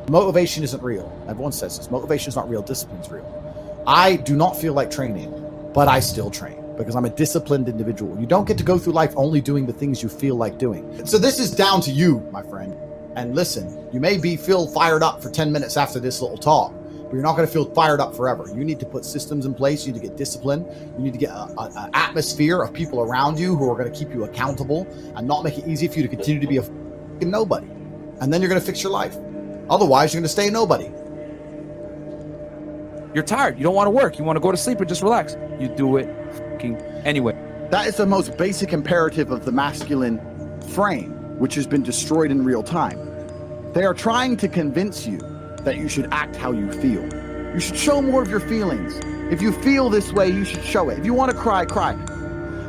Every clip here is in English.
Motivation isn't real. Everyone says this. Motivation is not real. Discipline's real. I do not feel like training, but I still train because I'm a disciplined individual. You don't get to go through life only doing the things you feel like doing. So this is down to you, my friend. And listen, you may feel fired up for 10 minutes after this little talk, but you're not going to feel fired up forever. You need to put systems in place. You need to get discipline. You need to get an atmosphere of people around you who are going to keep you accountable and not make it easy for you to continue to be a fucking nobody. And then you're going to fix your life. Otherwise, you're going to stay a nobody. You're tired. You don't want to work. You want to go to sleep or just relax. You do it anyway. That is the most basic imperative of the masculine frame, which has been destroyed in real time. They are trying to convince you that you should act how you feel. You should show more of your feelings. If you feel this way, you should show it. If you want to cry, cry.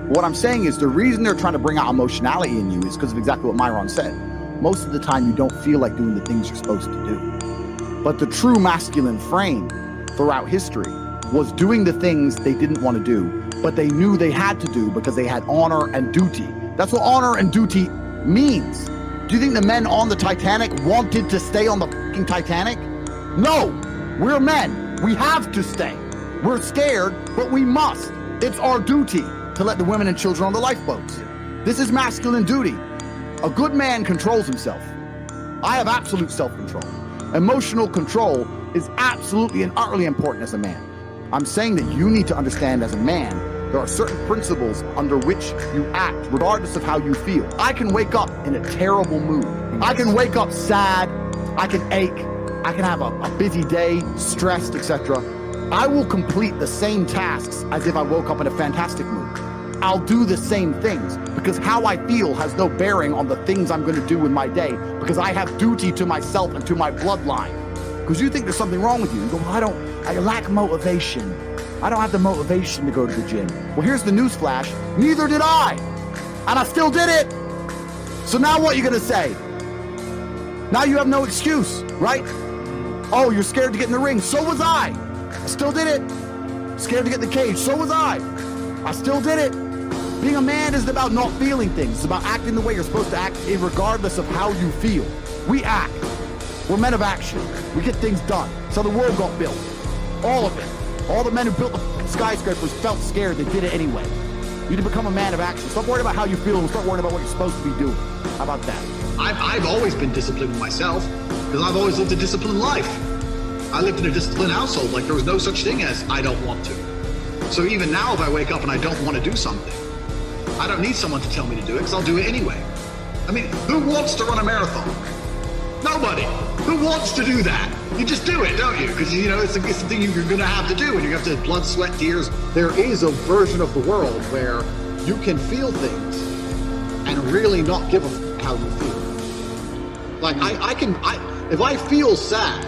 What I'm saying is the reason they're trying to bring out emotionality in you is because of exactly what Myron said. Most of the time, you don't feel like doing the things you're supposed to do. But the true masculine frame throughout history was doing the things they didn't want to do, but they knew they had to do because they had honor and duty. That's what honor and duty means. Do you think the men on the Titanic wanted to stay on the fucking Titanic? No, we're men. We have to stay. We're scared, but we must. It's our duty to let the women and children on the lifeboats. This is masculine duty. A good man controls himself. I have absolute self-control. Emotional control is absolutely and utterly important as a man. I'm saying that you need to understand as a man, there are certain principles under which you act, regardless of how you feel. I can wake up in a terrible mood. I can wake up sad. I can ache. I can have a busy day, stressed, etc. I will complete the same tasks as if I woke up in a fantastic mood. I'll do the same things because how I feel has no bearing on the things I'm going to do in my day because I have duty to myself and to my bloodline. Because you think there's something wrong with you. You go, well, I lack motivation. I don't have the motivation to go to the gym. Well, here's the news flash. Neither did I. And I still did it. So now what are you going to say? Now you have no excuse, right? Oh, you're scared to get in the ring. So was I. I still did it. Scared to get in the cage. So was I. I still did it. Being a man isn't about not feeling things. It's about acting the way you're supposed to act regardless of how you feel. We act. We're men of action. We get things done. So the world got built. All of it. All the men who built the skyscrapers felt scared. They did it anyway. You need to become a man of action. Stop worrying about how you feel and start worrying about what you're supposed to be doing. How about that? I've always been disciplined myself because I've always lived a disciplined life. I lived in a disciplined household. Like there was no such thing as I don't want to. So even now if I wake up and I don't want to do something, I don't need someone to tell me to do it because I'll do it anyway. I mean, who wants to run a marathon? Nobody. Who wants to do that? You just do it, don't you? Because, you know, it's the thing you're going to have to do, and you have to blood, sweat, tears. There is a version of the world where you can feel things and really not give a f*** how you feel. Like, if I feel sad,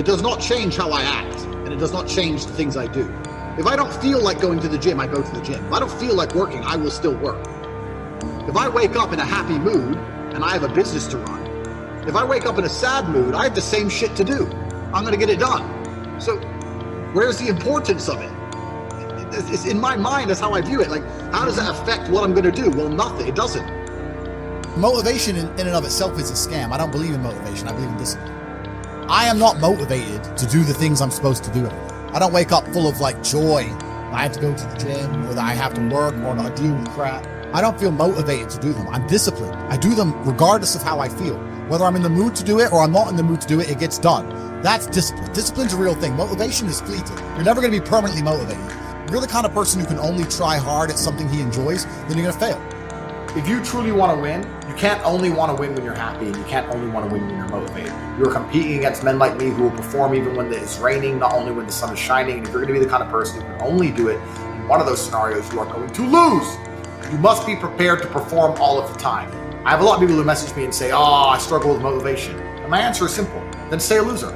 it does not change how I act, and it does not change the things I do. If I don't feel like going to the gym, I go to the gym. If I don't feel like working, I will still work. If I wake up in a happy mood and I have a business to run, if I wake up in a sad mood, I have the same shit to do. I'm going to get it done. So where's the importance of it? It's in my mind, that's how I view it. Like, how does that affect what I'm going to do? Well, nothing. It doesn't. Motivation in and of itself is a scam. I don't believe in motivation. I believe in discipline. I am not motivated to do the things I'm supposed to do. I don't wake up full of like joy. I have to go to the gym, or that I have to work, or not deal with crap. I don't feel motivated to do them. I'm disciplined. I do them regardless of how I feel. Whether I'm in the mood to do it or I'm not in the mood to do it, it gets done. That's discipline. Discipline's a real thing. Motivation is fleeting. You're never going to be permanently motivated. If you're the kind of person who can only try hard at something he enjoys, then you're going to fail. If you truly want to win, you can't only want to win when you're happy, and you can't only want to win when you're motivated. You're competing against men like me who will perform even when it's raining, not only when the sun is shining. And if you're going to be the kind of person who can only do it in one of those scenarios, you are going to lose. You must be prepared to perform all of the time. I have a lot of people who message me and say, oh, I struggle with motivation. And my answer is simple. Then stay a loser.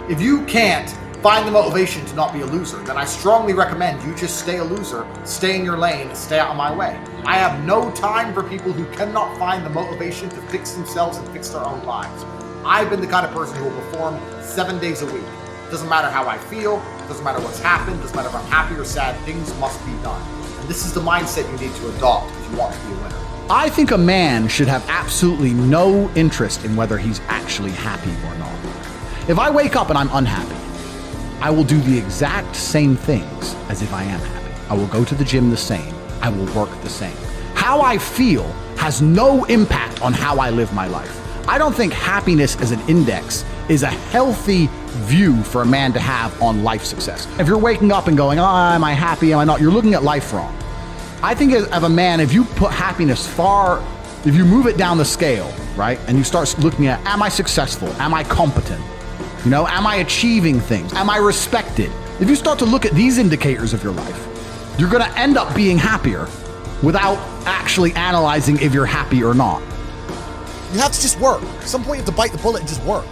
If you can't find the motivation to not be a loser, then I strongly recommend you just stay a loser, stay in your lane, and stay out of my way. I have no time for people who cannot find the motivation to fix themselves and fix their own lives. I've been the kind of person who will perform 7 days a week. Doesn't matter how I feel, doesn't matter what's happened, doesn't matter if I'm happy or sad, things must be done. And this is the mindset you need to adopt if you want to be a winner. I think a man should have absolutely no interest in whether he's actually happy or not. If I wake up and I'm unhappy, I will do the exact same things as if I am happy. I will go to the gym the same. I will work the same. How I feel has no impact on how I live my life. I don't think happiness as an index is a healthy view for a man to have on life success. If you're waking up and going, oh, am I happy, am I not? You're looking at life wrong. I think of a man, if you put happiness if you move it down the scale, right? And you start looking at, am I successful? Am I competent? You know, am I achieving things? Am I respected? If you start to look at these indicators of your life, you're gonna end up being happier without actually analyzing if you're happy or not. You have to just work. At some point you have to bite the bullet and just work.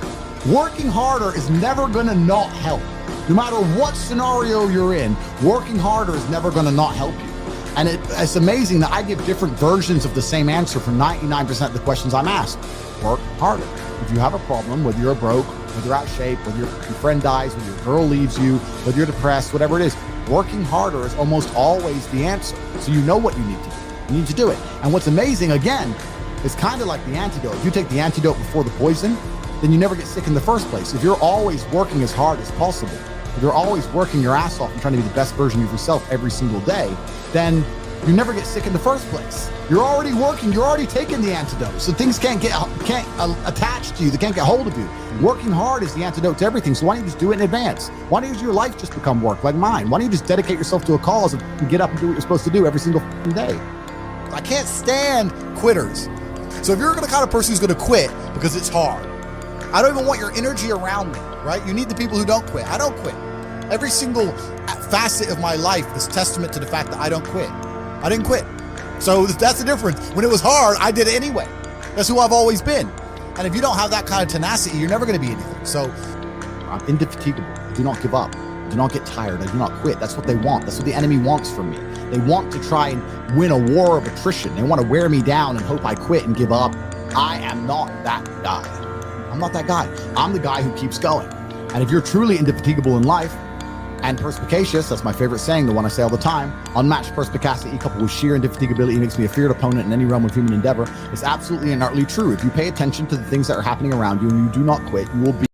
Working harder is never gonna not help. No matter what scenario you're in, working harder is never gonna not help you. And it's amazing that I give different versions of the same answer for 99% of the questions I'm asked. Work harder. If you have a problem, whether you're broke, whether you're out of shape, whether your friend dies, whether your girl leaves you, whether you're depressed, whatever it is, working harder is almost always the answer. So you know what you need to do. You need to do it. And what's amazing, again, is kind of like the antidote. If you take the antidote before the poison, then you never get sick in the first place. If you're always working as hard as possible, if you're always working your ass off and trying to be the best version of yourself every single day, then you never get sick in the first place. You're already working, you're already taking the antidote. So things can't attach to you, they can't get hold of you. Working hard is the antidote to everything. So why don't you just do it in advance? Why don't you your life just become work like mine? Why don't you just dedicate yourself to a cause and get up and do what you're supposed to do every single day? I can't stand quitters. So if you're the kind of person who's gonna quit because it's hard, I don't even want your energy around me, right? You need the people who don't quit. I don't quit. Every single facet of my life is testament to the fact that I don't quit. I didn't quit. So that's the difference. When it was hard, I did it anyway. That's who I've always been. And if you don't have that kind of tenacity, you're never going to be anything. So I'm indefatigable. I do not give up. I do not get tired. I do not quit. That's what they want. That's what the enemy wants from me. They want to try and win a war of attrition. They want to wear me down and hope I quit and give up. I am not that guy. I'm not that guy. I'm the guy who keeps going. And if you're truly indefatigable in life, and perspicacious, that's my favorite saying, the one I say all the time, unmatched perspicacity coupled with sheer indefatigability makes me a feared opponent in any realm of human endeavor. It's absolutely and utterly true. If you pay attention to the things that are happening around you and you do not quit, you will be